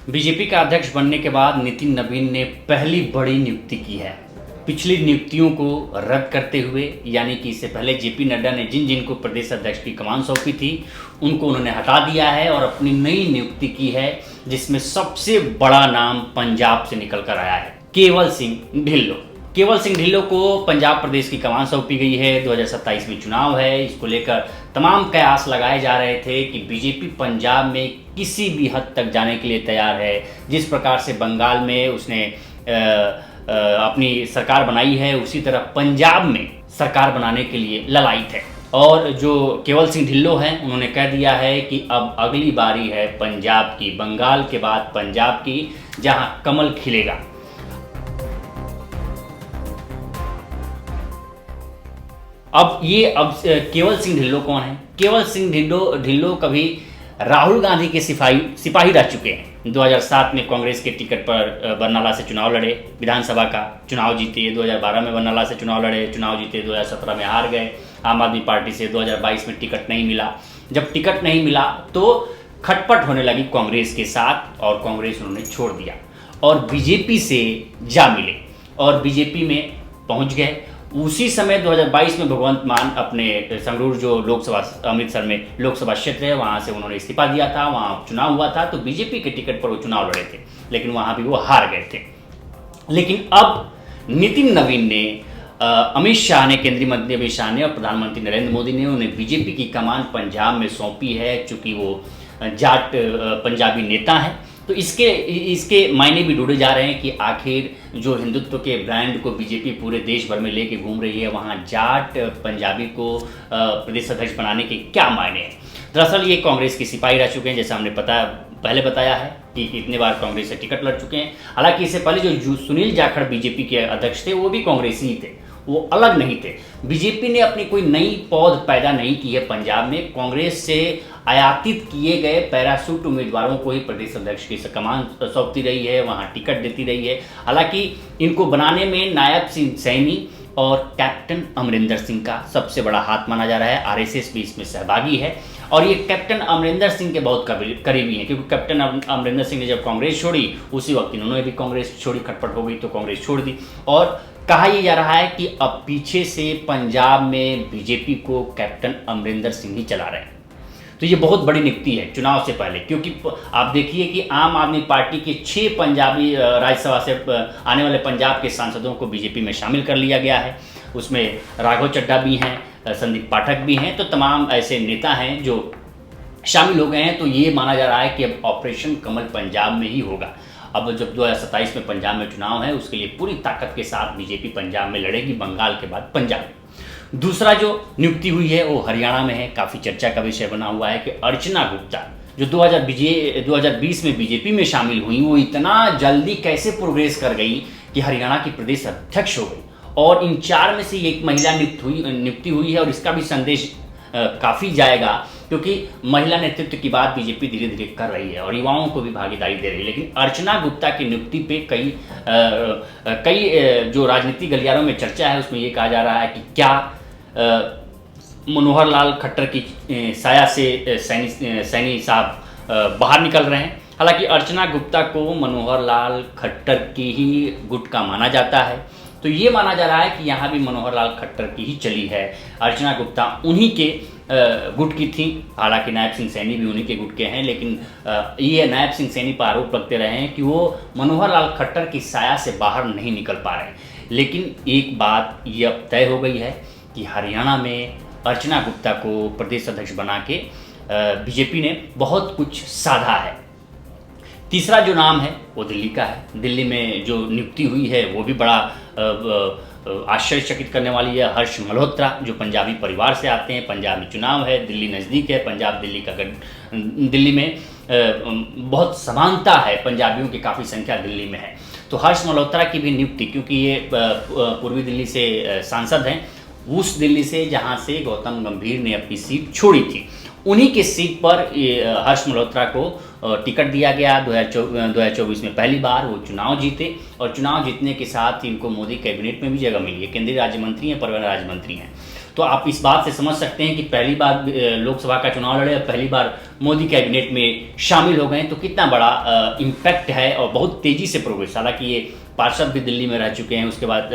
BJP का अध्यक्ष बनने के बाद नितिन नवीन ने पहली बड़ी नियुक्ति की है। पिछली नियुक्तियों को रद्द करते हुए, यानी कि इससे पहले जेपी नड्डा ने जिन जिन को प्रदेश अध्यक्ष की कमान सौंपी थी उनको उन्होंने हटा दिया है और अपनी नई नियुक्ति की है, जिसमें सबसे बड़ा नाम पंजाब से निकल कर आया है, केवल सिंह ढिल्लों। केवल सिंह ढिल्लों को पंजाब प्रदेश की कमान सौंपी गई है। 2027 में चुनाव है, इसको लेकर तमाम कयास लगाए जा रहे थे कि बीजेपी पंजाब में किसी भी हद तक जाने के लिए तैयार है। जिस प्रकार से बंगाल में उसने अपनी सरकार बनाई है, उसी तरह पंजाब में सरकार बनाने के लिए ललायित है। और जो केवल सिंह ढिल्लों हैं, उन्होंने कह दिया है कि अब अगली बारी है पंजाब की, बंगाल के बाद पंजाब की, जहां कमल खिलेगा। अब केवल सिंह ढिल्लों कौन है? केवल सिंह ढिल्लों कभी राहुल गांधी के सिपाही रह चुके हैं। 2007 में कांग्रेस के टिकट पर बरनाला से चुनाव लड़े, विधानसभा का चुनाव जीते। 2012 में बरनाला से चुनाव लड़े, चुनाव जीते। 2017 में हार गए आम आदमी पार्टी से। 2022 में टिकट नहीं मिला। जब टिकट नहीं मिला तो खटपट होने लगी कांग्रेस के साथ और कांग्रेस उन्होंने छोड़ दिया और बीजेपी से जा मिले और बीजेपी में पहुंच गए। उसी समय 2022 में भगवंत मान अपने संगरूर, जो लोकसभा अमृतसर में लोकसभा क्षेत्र है, वहां से उन्होंने इस्तीफा दिया था। वहां चुनाव हुआ था तो बीजेपी के टिकट पर वो चुनाव लड़े थे, लेकिन वहां भी वो हार गए थे। लेकिन अब नितिन नवीन ने, अमित शाह ने, केंद्रीय मंत्री अमित शाह ने और प्रधानमंत्री नरेंद्र मोदी ने उन्हें बीजेपी की कमान पंजाब में सौंपी है। चूंकि वो जाट पंजाबी नेता हैं, तो इसके मायने भी ढूंढे जा रहे हैं कि आखिर जो हिंदुत्व के ब्रांड को बीजेपी पूरे देश भर में लेके घूम रही है, वहाँ जाट पंजाबी को प्रदेश अध्यक्ष बनाने के क्या मायने हैं। दरअसल ये कांग्रेस के सिपाही रह चुके हैं, जैसा हमने पहले बताया है कि कितने बार कांग्रेस से टिकट लड़ चुके हैं। हालांकि इससे पहले जो सुनील जाखड़ बीजेपी के अध्यक्ष थे, वो भी कांग्रेसी ही थे, वो अलग नहीं थे। बीजेपी ने अपनी कोई नई पौध पैदा नहीं की है पंजाब में। कांग्रेस से आयातित किए गए पैराशूट उम्मीदवारों को ही प्रदेश अध्यक्ष की कमान सौंपती रही है, वहां टिकट देती रही है। हालांकि इनको बनाने में नायब सिंह सैनी और कैप्टन अमरिंदर सिंह का सबसे बड़ा हाथ माना जा रहा है। आरएसएस भी इसमें सहभागी है और ये कैप्टन अमरिंदर सिंह के बहुत करीबी हैं, क्योंकि कैप्टन अमरिंदर सिंह ने जब कांग्रेस छोड़ी, उसी वक्त इन्होंने भी कांग्रेस छोड़ी, खटपट हो गई तो कांग्रेस छोड़ दी। और कहा यह जा रहा है कि अब पीछे से पंजाब में बीजेपी को कैप्टन अमरिंदर सिंह ही चला रहे हैं। तो ये बहुत बड़ी नियुक्ति है चुनाव से पहले, क्योंकि आप देखिए कि आम आदमी पार्टी के 6 पंजाबी राज्यसभा से आने वाले पंजाब के सांसदों को बीजेपी में शामिल कर लिया गया है। उसमें राघव चड्ढा भी हैं, संदीप पाठक भी हैं, तो तमाम ऐसे नेता हैं जो शामिल हो गए हैं। तो ये माना जा रहा है कि अब ऑपरेशन कमल पंजाब में ही होगा। अब जब 2027 में पंजाब में चुनाव है, उसके लिए पूरी ताकत के साथ बीजेपी पंजाब में लड़ेगी, बंगाल के बाद पंजाब में। दूसरा जो नियुक्ति हुई है वो हरियाणा में है। काफ़ी चर्चा का विषय बना हुआ है कि अर्चना गुप्ता, जो 2020 में बीजेपी में शामिल हुई, वो इतना जल्दी कैसे प्रोग्रेस कर गई कि हरियाणा की प्रदेश अध्यक्ष हो गई। और इन 4 में से एक महिला नियुक्ति हुई है और इसका भी संदेश काफ़ी जाएगा, क्योंकि महिला नेतृत्व की बात बीजेपी धीरे धीरे कर रही है और युवाओं को भी भागीदारी दे रही है। लेकिन अर्चना गुप्ता की नियुक्ति पे कई जो राजनीति गलियारों में चर्चा है, उसमें ये कहा जा रहा है कि क्या मनोहर लाल खट्टर की साया से सैनी साहब बाहर निकल रहे हैं। हालांकि अर्चना गुप्ता को मनोहर लाल खट्टर की ही गुट का माना जाता है, तो ये माना जा रहा है कि यहाँ भी मनोहर लाल खट्टर की ही चली है। अर्चना गुप्ता उन्हीं के गुट की थी। हालांकि नायब सिंह सैनी भी उन्हीं के गुट के हैं, लेकिन ये नायब सिंह सैनी पर आरोप लगते रहे हैं कि वो मनोहर लाल खट्टर की साया से बाहर नहीं निकल पा रहे हैं। लेकिन एक बात ये अब तय हो गई है कि हरियाणा में अर्चना गुप्ता को प्रदेश अध्यक्ष बना के बीजेपी ने बहुत कुछ साधा है। तीसरा जो नाम है वो दिल्ली का है। दिल्ली में जो नियुक्ति हुई है वो भी बड़ा आश्चर्यचकित करने वाली है। हर्ष मल्होत्रा, जो पंजाबी परिवार से आते हैं, पंजाब में चुनाव है, दिल्ली नज़दीक है, पंजाब दिल्ली का दिल्ली में बहुत समानता है, पंजाबियों की काफ़ी संख्या दिल्ली में है। तो हर्ष मल्होत्रा की भी नियुक्ति, क्योंकि ये पूर्वी दिल्ली से सांसद हैं, उस दिल्ली से जहाँ से गौतम गंभीर ने अपनी सीट छोड़ी थी, उन्हीं के सीट पर हर्ष मल्होत्रा को टिकट दिया गया। 2024 में पहली बार वो चुनाव जीते और चुनाव जीतने के साथ इनको मोदी कैबिनेट में भी जगह मिली है। केंद्रीय राज्य मंत्री हैं, परिवहन राज्य मंत्री हैं। तो आप इस बात से समझ सकते हैं कि पहली बार लोकसभा का चुनाव लड़े और पहली बार मोदी कैबिनेट में शामिल हो गए, तो कितना बड़ा इम्पैक्ट है और बहुत तेज़ी से प्रोग्रेस। हालांकि ये पार्षद भी दिल्ली में रह चुके हैं, उसके बाद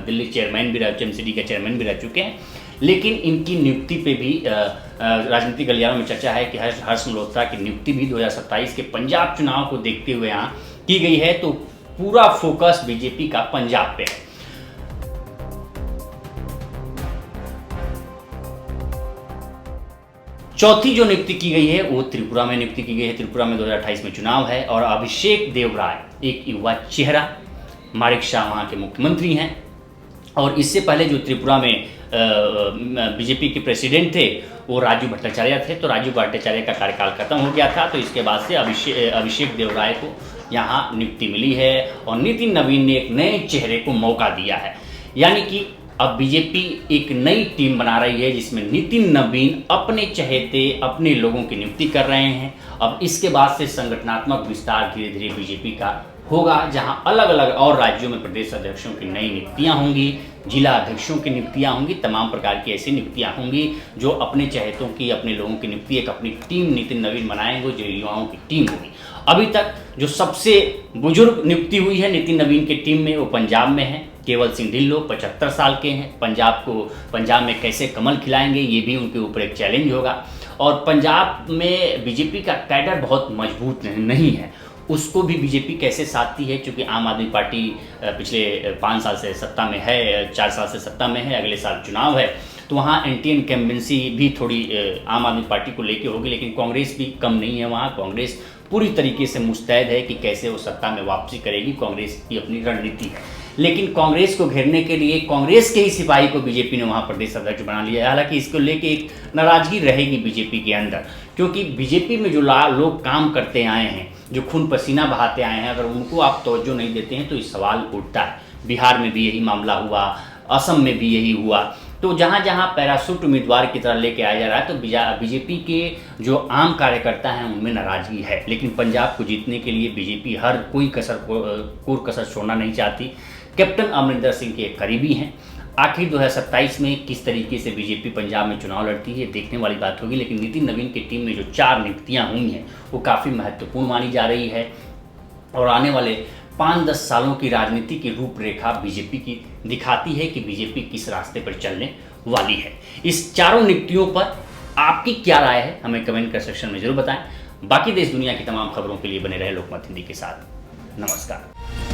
दिल्ली चेयरमैन भी एमसीडी के चेयरमैन भी रह चुके हैं, लेकिन इनकी नियुक्ति पे भी राजनीतिक गलियारों में चर्चा है कि हर्ष मल्होत्रा की नियुक्ति भी 2027 के पंजाब चुनाव को देखते हुए यहाँ की गई है। तो पूरा फोकस बीजेपी का पंजाब पे है। चौथी जो नियुक्ति की गई है वो त्रिपुरा में नियुक्ति की गई है। त्रिपुरा में 2028 में चुनाव है और अभिषेक देवराय एक युवा चेहरा, माणिक शाह वहाँ के मुख्यमंत्री हैं। और इससे पहले जो त्रिपुरा में बीजेपी के प्रेसिडेंट थे वो राजू भट्टाचार्य थे, तो राजू भट्टाचार्य का कार्यकाल खत्म हो गया था, तो इसके बाद से अभिषेक देवराय को यहाँ नियुक्ति मिली है और नितिन नवीन ने एक नए चेहरे को मौका दिया है। यानी कि अब बीजेपी एक नई टीम बना रही है जिसमें नितिन नवीन अपने चहेते अपने लोगों की नियुक्ति कर रहे हैं। अब इसके बाद से संगठनात्मक विस्तार धीरे धीरे बीजेपी का होगा, जहां अलग अलग और राज्यों में प्रदेश अध्यक्षों की नई नियुक्तियां होंगी, जिला अध्यक्षों की नियुक्तियां होंगी, तमाम प्रकार की ऐसी नियुक्तियां होंगी जो अपने चहेतों की, अपने लोगों की नियुक्ति एक अपनी टीम नितिन नवीन बनाएंगे, जो युवाओं की टीम होगी। अभी तक जो सबसे बुजुर्ग नियुक्ति हुई है नितिन नवीन की टीम में वो पंजाब में है। केवल सिंह ढिल्लों 75 साल के हैं। पंजाब में कैसे कमल खिलाएंगे ये भी उनके ऊपर एक चैलेंज होगा। और पंजाब में बीजेपी का कैडर बहुत मजबूत नहीं है, उसको भी बीजेपी कैसे साधती है, क्योंकि आम आदमी पार्टी पिछले 5 साल से सत्ता में है, 4 साल से सत्ता में है, अगले साल चुनाव है, तो वहाँ एंटी इनकम्बेंसी भी थोड़ी आम आदमी पार्टी को लेके होगी। लेकिन कांग्रेस भी कम नहीं है, वहाँ कांग्रेस पूरी तरीके से मुस्तैद है कि कैसे वो सत्ता में वापसी करेगी, कांग्रेस की अपनी रणनीति है। लेकिन कांग्रेस को घेरने के लिए कांग्रेस के ही सिपाही को बीजेपी ने वहाँ प्रदेश अध्यक्ष बना लिया है। हालांकि इसको लेके एक नाराजगी रहेगी बीजेपी के अंदर, क्योंकि बीजेपी में जो लोग काम करते आए हैं, जो खून पसीना बहाते आए हैं, अगर उनको आप तवज्जो नहीं देते हैं तो ये सवाल उठता है। बिहार में भी यही मामला हुआ, असम में भी यही हुआ। तो जहाँ जहाँ पैराशूट उम्मीदवार की तरह लेके आया जा रहा है, तो बीजेपी के जो आम कार्यकर्ता हैं उनमें नाराजगी है। लेकिन पंजाब को जीतने के लिए बीजेपी हर कोई कोई कसर छोड़ना नहीं चाहती। कैप्टन अमरिंदर सिंह के करीबी हैं। आखिर 2027 में किस तरीके से बीजेपी पंजाब में चुनाव लड़ती है देखने वाली बात होगी। लेकिन नितिन नवीन की टीम में जो 4 नियुक्तियाँ हुई हैं वो काफ़ी महत्वपूर्ण मानी जा रही है और आने वाले 5-10 सालों की राजनीति की रूपरेखा बीजेपी की दिखाती है कि बीजेपी किस रास्ते पर चलने वाली है। इस चारों नियुक्तियों पर आपकी क्या राय है हमें कमेंट कर सेक्शन में जरूर बताएं। बाकी देश दुनिया की तमाम खबरों के लिए बने रहे लोकमत हिंदी के साथ। नमस्कार।